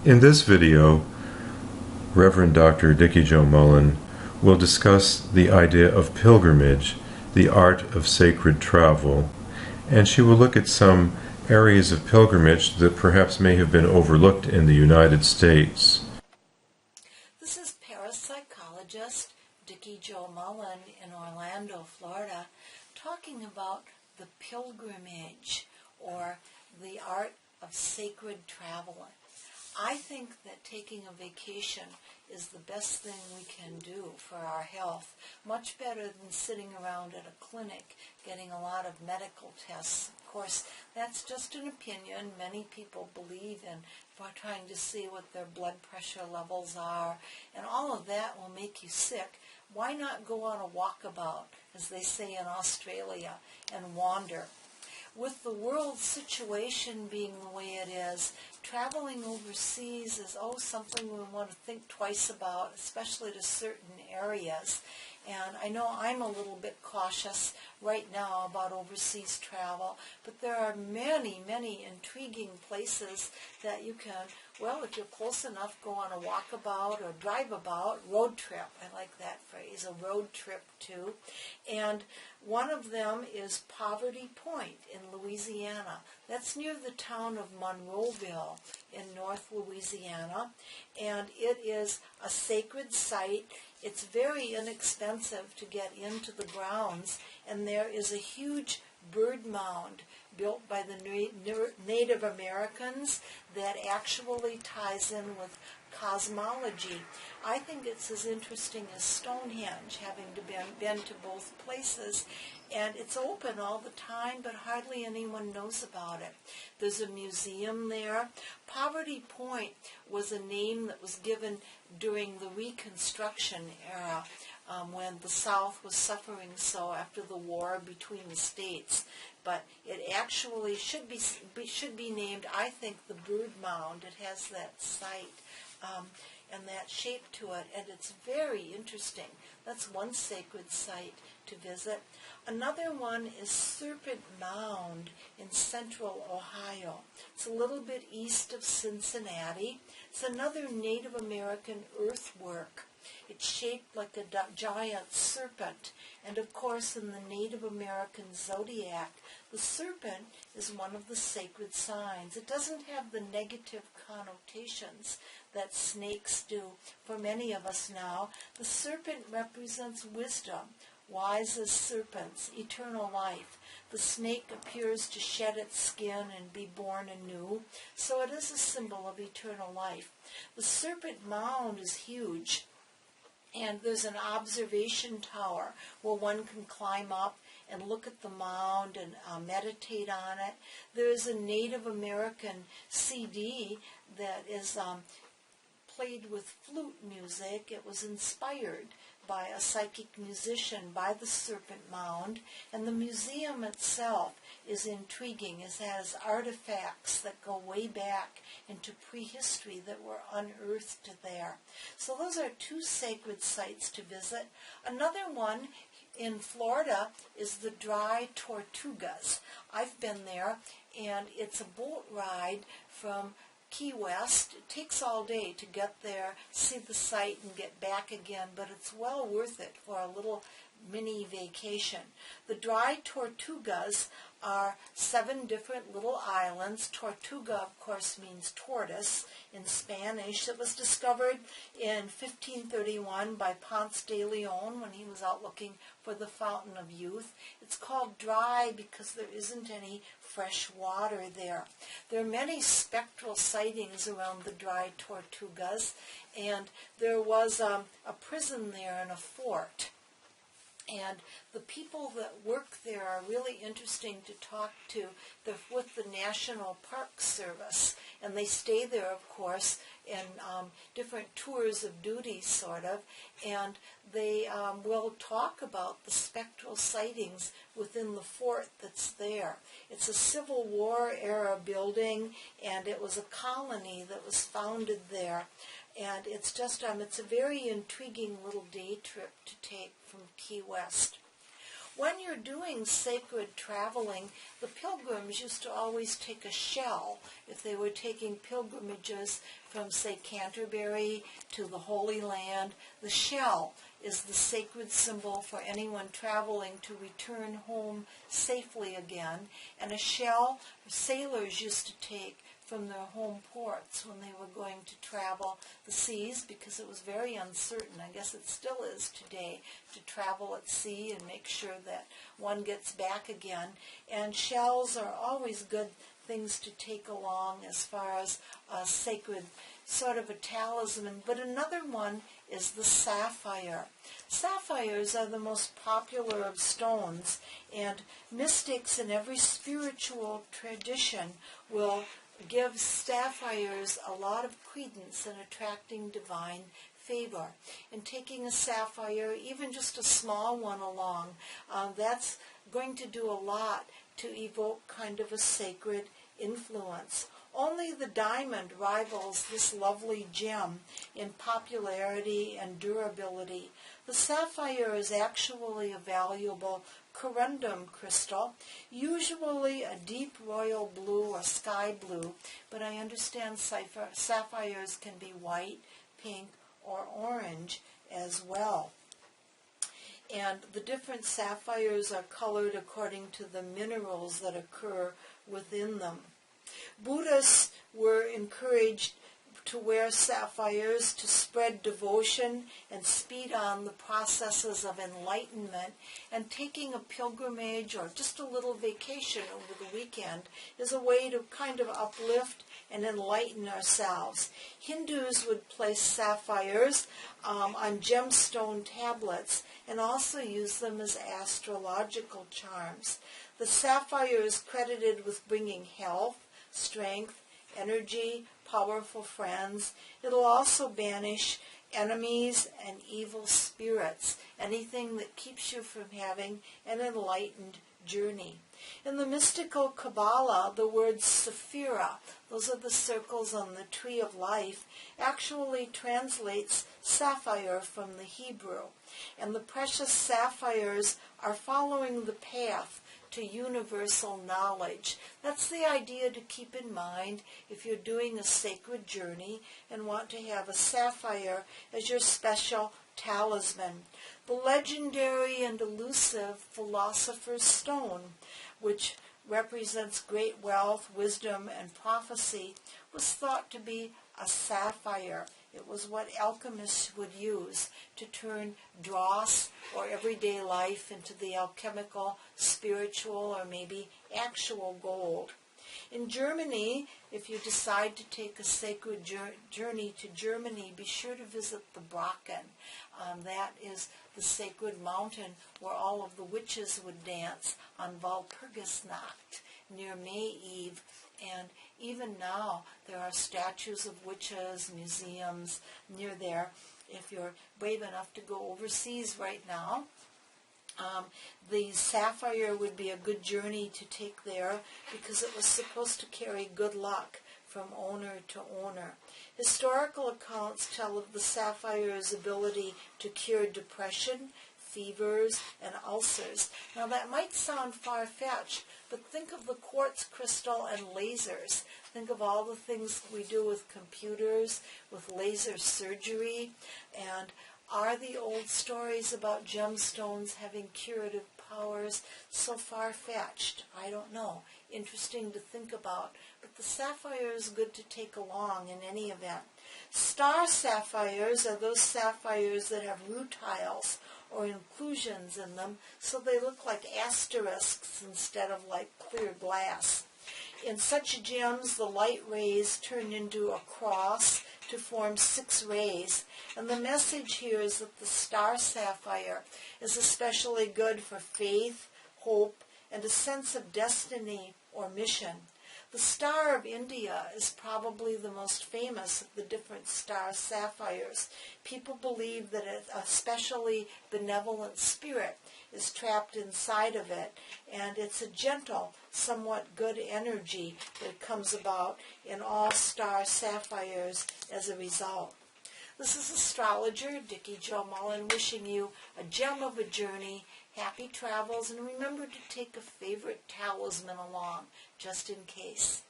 In this video, Reverend Dr. Dikki Mullen will discuss the idea of pilgrimage, the art of sacred travel, and she will look at some areas of pilgrimage that perhaps may have been overlooked in the United States. This is parapsychologist Dikki Mullen in Orlando, Florida, talking about the pilgrimage or the art of sacred travel. I think that taking a vacation is the best thing we can do for our health, much better than sitting around at a clinic getting a lot of medical tests. Of course, that's just an opinion. Many people believe in trying to see what their blood pressure levels are, and all of that will make you sick. Why not go on a walkabout, as they say in Australia, and wander? With the world situation being the way it is, traveling overseas is something we want to think twice about, especially to certain areas. And I know I'm a little bit cautious right now about overseas travel, but there are many, many intriguing places that you can, well, if you're close enough, go on a walkabout or drive about, road trip. I like that phrase, a road trip too. And one of them is Poverty Point in Louisiana. That's near the town of Monroeville in North Louisiana, and it is a sacred site. It's very inexpensive to get into the grounds, and there is a huge bird mound built by the Native Americans that actually ties in with cosmology. I think it's as interesting as Stonehenge, having been to both places, and it's open all the time, but hardly anyone knows about it. There's a museum there. Poverty Point was a name that was given during the Reconstruction era, when the South was suffering so after the war between the states. But it actually should be named, I think, the Bird Mound. It has that site and that shape to it, and it's very interesting. That's one sacred site to visit. Another one is Serpent Mound in central Ohio. It's a little bit east of Cincinnati. It's another Native American earthwork. It's shaped like a giant serpent, and of course in the Native American zodiac, the serpent is one of the sacred signs. It doesn't have the negative connotations that snakes do for many of us now. The serpent represents wisdom, wise as serpents, eternal life. The snake appears to shed its skin and be born anew, so it is a symbol of eternal life. The Serpent Mound is huge, and there's an observation tower where one can climb up and look at the mound and meditate on it. There is a Native American CD that is played with flute music. It was inspired by a psychic musician by the Serpent Mound, and the museum itself is intriguing. It has artifacts that go way back into prehistory that were unearthed there. So those are two sacred sites to visit. Another one in Florida is the Dry Tortugas. I've been there, and it's a boat ride from Key West. It takes all day to get there, see the site, and get back again, but it's well worth it for a little mini vacation. The Dry Tortugas are 7 different little islands. Tortuga, of course, means tortoise in Spanish. It was discovered in 1531 by Ponce de Leon when he was out looking for the Fountain of Youth. It's called dry because there isn't any fresh water there. There are many spectral sightings around the Dry Tortugas, and there was a prison there and a fort. And the people that work there are really interesting to talk to. They're with the National Park Service, and they stay there, of course, in different tours of duty, sort of, and they will talk about the spectral sightings within the fort that's there. It's a Civil War era building, and it was a colony that was founded there. And it's just, it's a very intriguing little day trip to take from Key West. when you're doing sacred traveling, the pilgrims used to always take a shell if they were taking pilgrimages from, say, Canterbury to the Holy Land. The shell is the sacred symbol for anyone traveling to return home safely again, and a shell sailors used to take from their home ports when they were going to travel the seas, because it was very uncertain. I guess it still is today to travel at sea and make sure that one gets back again. And shells are always good things to take along as far as a sacred sort of a talisman. But another one is the sapphire. Sapphires are the most popular of stones, and mystics in every spiritual tradition will give sapphires a lot of credence in attracting divine favor. And taking a sapphire, even just a small one along, that's going to do a lot to evoke kind of a sacred influence. Only the diamond rivals this lovely gem in popularity and durability. The sapphire is actually a valuable corundum crystal, usually a deep royal blue or sky blue, but I understand sapphires can be white, pink, or orange as well. And the different sapphires are colored according to the minerals that occur within them. Buddhists were encouraged to wear sapphires to spread devotion and speed on the processes of enlightenment, and taking a pilgrimage or just a little vacation over the weekend is a way to kind of uplift and enlighten ourselves. Hindus would place sapphires on gemstone tablets and also use them as astrological charms. The sapphire is credited with bringing health, strength, energy, powerful friends. It'll also banish enemies and evil spirits, anything that keeps you from having an enlightened journey. In the mystical Kabbalah, the word Sephira, those are the circles on the tree of life, actually translates sapphire from the Hebrew. And the precious sapphires are following the path to universal knowledge. That's the idea to keep in mind if you're doing a sacred journey and want to have a sapphire as your special talisman. The legendary and elusive philosopher's stone, which represents great wealth, wisdom, and prophecy, was thought to be a sapphire. It was what alchemists would use to turn dross or everyday life into the alchemical, spiritual, or maybe actual gold. In Germany, if you decide to take a sacred journey to Germany, be sure to visit the Brocken. That is the sacred mountain where all of the witches would dance on Walpurgisnacht near May Eve. And even now, there are statues of witches, museums near there. If you're brave enough to go overseas right now, the sapphire would be a good journey to take there because it was supposed to carry good luck from owner to owner. Historical accounts tell of the sapphire's ability to cure depression, fevers, and ulcers. Now that might sound far-fetched, but think of the quartz crystal and lasers. Think of all the things we do with computers, with laser surgery, and are the old stories about gemstones having curative powers so far-fetched? I don't know. Interesting to think about. But the sapphire is good to take along in any event. Star sapphires are those sapphires that have rutiles or inclusions in them, so they look like asterisks instead of like clear glass. In such gems, the light rays turn into a cross to form 6 rays. And the message here is that the star sapphire is especially good for faith, hope, and a sense of destiny or mission. The Star of India is probably the most famous of the different star sapphires. People believe that a specially benevolent spirit is trapped inside of it, and it's a gentle, somewhat good energy that comes about in all star sapphires as a result. This is astrologer Dikki Jo Mullen wishing you a gem of a journey, happy travels, and remember to take a favorite talisman along, just in case.